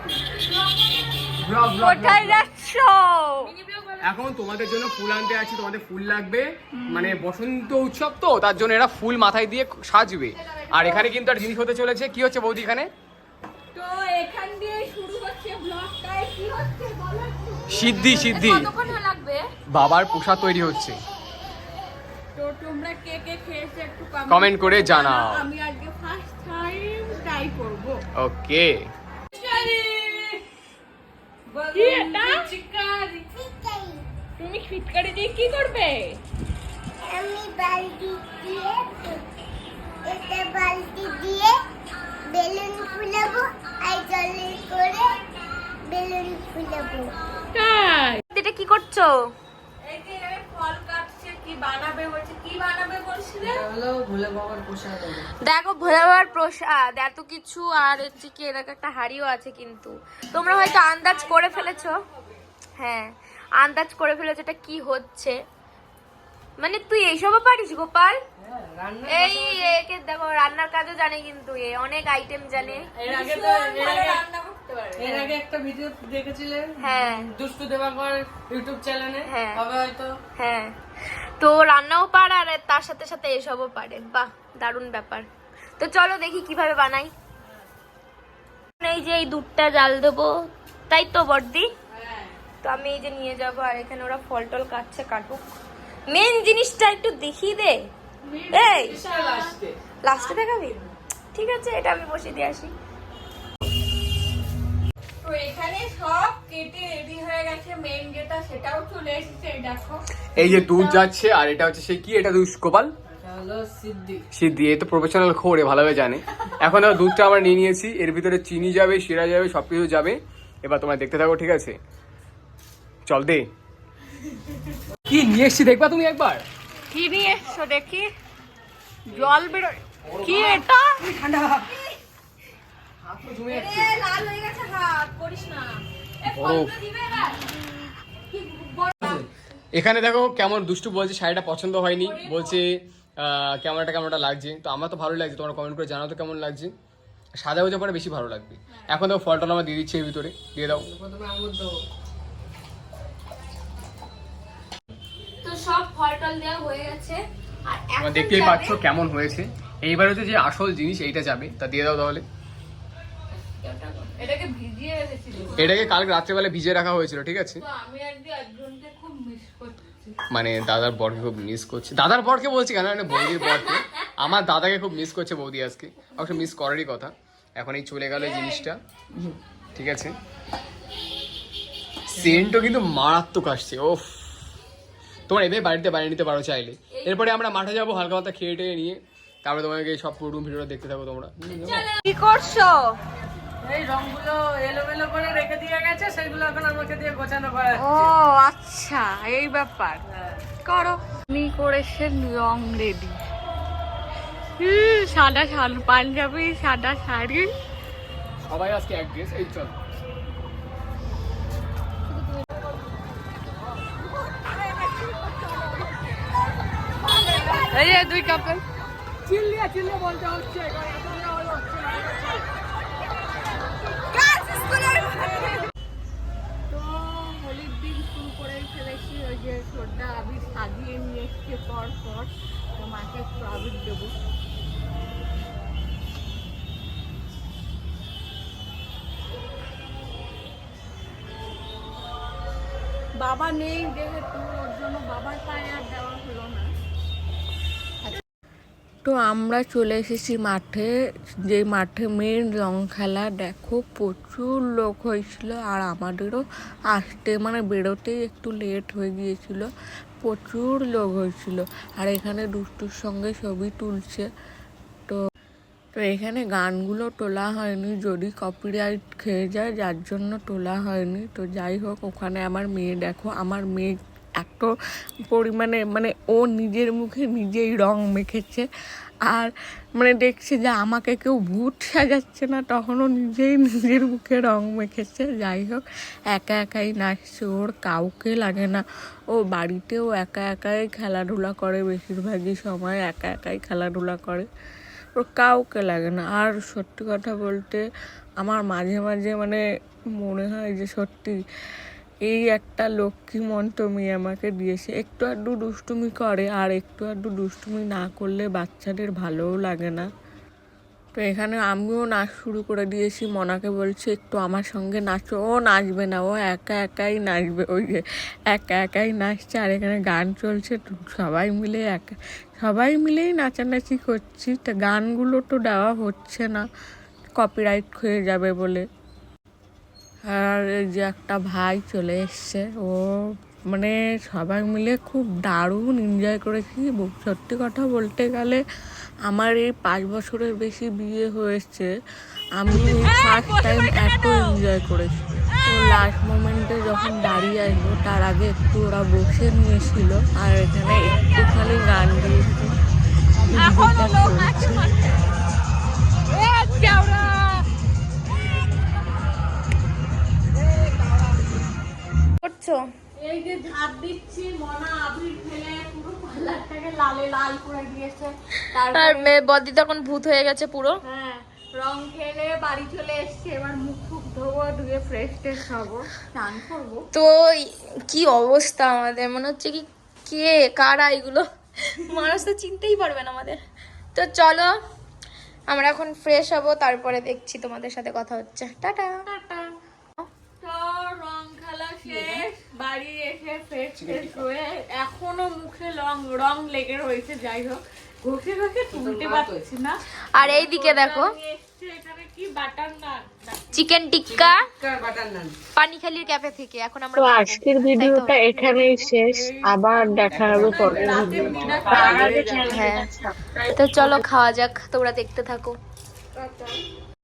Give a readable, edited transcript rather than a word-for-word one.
কিন্তু কোথায় যাচ্ছ? এখন তোমাদের জন্য ফুল আনতে আছি, তোমাদের ফুল লাগবে, মানে বসন্ত উৎসব তো তার জন্য এরা ফুল মাথায় দিয়ে সাজবে। আর এখানে কিন্তু একটা জিনিস হতে চলেছে। কি হচ্ছে বৌদি এখানে? তো এখান দিয়ে শুরু হচ্ছে ব্লগটাই। কি হচ্ছে বলো একটু। সিদ্ধি সিদ্ধি কতক্ষণ লাগবে? বাবার প্রসাদ তৈরি হচ্ছে। তো তোমরা কে কে খেয়েছো একটু কমেন্ট করে জানাও। আমি আজকে ফার্স্ট টাইম ট্রাই করব। ওকে। কি এটা? তুমি ফিটকারি দিয়ে কি করবে? আমি বালতি দিয়ে এটা বালতি দিয়ে বেলুন ফুলাবো আর জলে করে বেলুন ফুলাবো। তাই এটা কি করছো? এই যে আমি ফল কাটছে। কি বানাবে বলছে? কি বানাবে বলছিলে? হলো ভোলে বাবার প্রসাদ হবে। দেখো ভোলে বাবার প্রসাদ এত কিছু, আর হচ্ছে কি এরকম একটা হাড়িও আছে। কিন্তু তোমরা হয়তো আন্দাজ করে ফেলেছো। হ্যাঁ, আন্দাজ করে ফেলেছো এটা কি হচ্ছে। মানে তুই এইসবও পারিস গোপাল? এই একে দেখো রান্নার কাজও জানে, কিন্তু এ অনেক আইটেম জানে। এর আগে একটা ভিডিও দেখেছিলে? হ্যাঁ দুষ্টু দেবাকর ইউটিউব চ্যানেলে। হ্যাঁ। হবে হয়তো। হ্যাঁ, তো রান্নাও পারে আর তার সাথে সাথে এসবও পারে। বাহ, দারুণ ব্যাপার। তো চলো দেখি কিভাবে বানাই। এই যে এই দুধটা জাল দেবো, তাই তো বড়দি? তো আমি এই যে নিয়ে যাবো, আর এখানে ওরা ফল টল কাটছে, কাটুক। মেন জিনিসটা একটু দেখিয়ে দে। এই লাস্টে দেখাবি? ঠিক আছে, এটা আমি বসে দিয়ে আসি। তো এখানে সব কেটে রেডি হয়ে গেছে। মেইন যেটা সেটাও চলে এসেছে, দেখো। এই যে দুধ যাচ্ছে, আর এটা হচ্ছে সেই কি, এটা দুধ গোপাল এটা হলো সিদ্ধি। সিদ্ধি। এই তো প্রফেশনাল খোরে ভালোভাবে জানে। এখন দেখো দুধটা আমরা নিয়ে নিয়েছি, এর ভিতরে চিনি যাবে, শিরা যাবে, সবকিছু যাবে। এবার তোমরা দেখতে থাকো, ঠিক আছে? চল দে। কি নিয়ে এসছি দেখবা তুমি একবার? কি নিয়ে এসছো দেখি? জল বেরো। কি এটা? ঠান্ডা। লাল হয়ে গেছে হাত, করিস না। বরফ। এখানে দেখো কেমন দুষ্টু বলছে শাড়িটা পছন্দ হয়নি, বলছে কেমনটা কেমনটা লাগছে। তো আমার তো ভালো লাগছে, তোমরা কমেন্ট করে জানাও তো কেমন লাগছে। সাদা হয়ে পরে বেশি ভালো লাগবে। এখন দেখো ফলটা আমার দিয়ে দিচ্ছি এর ভিতরে, দিয়ে দাও। প্রথমে আঙুর দেবো। তো সব ফল টল দেওয়া হয়ে গেছে, আর তোমরা এখন দেখতেই যাবে- পাচ্ছ কেমন হয়েছে। এইবার হচ্ছে যে আসল জিনিস এইটা যাবে, তা দিয়ে দাও তাহলে। এটাকে ভিজিয়ে রেখেছিল। এটাকে কালকে রাত্রেবেলা ভিজিয়ে রাখা হয়েছিল, ঠিক আছে? তো আমি আজকে একজনকে খুব মিস করছি। মানে দাদার বরকে খুব মিস করছে। দাদার বরকে বলছি কেন, মানে বৌদির বরকে। আমার দাদাকে খুব মিস করছে বৌদি আজকে। অবশ্য মিস করারই কথা, এখন এই চলে গেল এই জিনিসটা, ঠিক আছে? সেন্টও কিন্তু মারাত্মক আসছে। ওফ, তোমরা এভাবে বাড়িতে বানিয়ে নিতে পারো চাইলে। এরপরে আমরা মাঠে যাবো হালকা পাতা খেয়ে টেয়ে নিয়ে, তারপরে তোমাকে সব পুরো ভিডিওটা দেখতে থাকো তোমরা। কি করছো? এই রংগুলো এলোমেলো করে রেখে দিয়ে গেছে, সেগুলো এখন আমাকে দিয়ে গোছানো করা ও আচ্ছা, এই ব্যাপার। করো। নি করেছেন রং রেডি। সাদা শাড়ি, পাঞ্জাবি, সাদা শাড়ি। সবাই আজকে এক ড্রেস। এই চল, এই যে দুই কাপল। চিল্লিয়ে চিল্লিয়ে বলতে হচ্ছে। তো হোলির দিন শুরু করেই ফেলেছি। ওই যে ছোটটা আবির সাজিয়ে নিয়ে এসছে পর পর। তো মাকে একটু আবির দেবো। বাবা নেই যেহেতু, ওর জন্য বাবার পায়ে আর দেওয়া হলো না। তো আমরা চলে এসেছি মাঠে, যে মাঠে মেন রং খেলা। দেখো প্রচুর লোক হয়েছিল, আর আমাদেরও আসতে মানে বেরোতেই একটু লেট হয়ে গিয়েছিল। প্রচুর লোক হয়েছিল, আর এখানে দুষ্টুর সঙ্গে ছবি তুলছে। তো তো এখানে গানগুলো তোলা হয়নি, যদি কপিরাইট খেয়ে যায়, যার জন্য তোলা হয়নি। তো যাই হোক, ওখানে আমার মেয়ে দেখো, আমার মেয়ে এত পরিমাণে মানে ও নিজের মুখে নিজেই রং মেখেছে। আর মানে দেখছে যে আমাকে কেউ ভূত সাজাচ্ছে না, তখনও নিজেই নিজের মুখে রং মেখেছে। যাই হোক, একা একাই নাচছে, ওর কাউকে লাগে না। ও বাড়িতেও একা একাই খেলাধুলা করে, বেশিরভাগই সময় একা একাই খেলাধুলা করে, ওর কাউকে লাগে না। আর সত্যি কথা বলতে আমার মাঝে মাঝে মানে মনে হয় যে সত্যি এই একটা লক্ষ্মীমন্ত মেয়ে আমাকে দিয়েছে। একটু আধটু দুষ্টুমি করে, আর একটু আধটু দুষ্টুমি না করলে বাচ্চাদের ভালোও লাগে না। তো এখানে আমিও নাচ শুরু করে দিয়েছি। মনাকে বলছি একটু আমার সঙ্গে নাচো। ও নাচবে না, ও একা একাই নাচবে। ওই যে একা একাই নাচছে, আর এখানে গান চলছে। তো সবাই মিলেই নাচানাচি করছি। তা গানগুলো তো দেওয়া হচ্ছে না, কপিরাইট হয়ে যাবে বলে। আর এই যে একটা ভাই চলে এসছে, ও মানে সবাই মিলে খুব দারুণ এনজয় করেছি। সত্যি কথা বলতে গেলে আমার এই 5 বছরের বেশি বিয়ে হয়েছে, আমি এই ফার্স্ট টাইম এত এনজয় করেছি। তো লাস্ট মোমেন্টে যখন দাঁড়িয়ে আসবো তার আগে একটু ওরা বসে নিয়েছিল, আর এখানে একটুখানি গান দিয়েছে। করছো? এই যে ঝাঁপ দিচ্ছি, মনা আবির ফেলে পুরো পার্লারটাকে লালে লাল করে দিয়েছে। আর বদি তখন ভূত হয়ে গেছে পুরো। হ্যাঁ, রং খেলে বাড়ি চলে এসছি। এবার মুখ ফুক ধোবো, ধুয়ে ফ্রেশ ট্রেশ হবো, স্নান করবো। তো কি অবস্থা আমাদের, মনে হচ্ছে কি কে কারা এগুলো, মানুষ তো চিনতেই পারবে না আমাদের। তো চলো আমরা এখন ফ্রেশ হব, তারপরে দেখছি তোমাদের সাথে কথা হচ্ছে। টাটা। তো রং খেলা শেষ, বাড়ি এসে ফ্রেশ ফ্রেশ হয়ে এখনো মুখে রং লেগে রয়েছে। যাই হোক, ঘষে ঘষে তুলতে পারছি না। আর এইদিকে দেখো এখানে কি বাটার নান, চিকেন টিক্কা বাটার নান। পানিখালির ক্যাফে থেকে। এখন আমরা তো আজকের ভিডিওটা এখানেই শেষ, আবার দেখা হবে পরের ভিডিও। হ্যাঁ, তো চলো খাওয়া যাক, তোমরা দেখতে থাকো।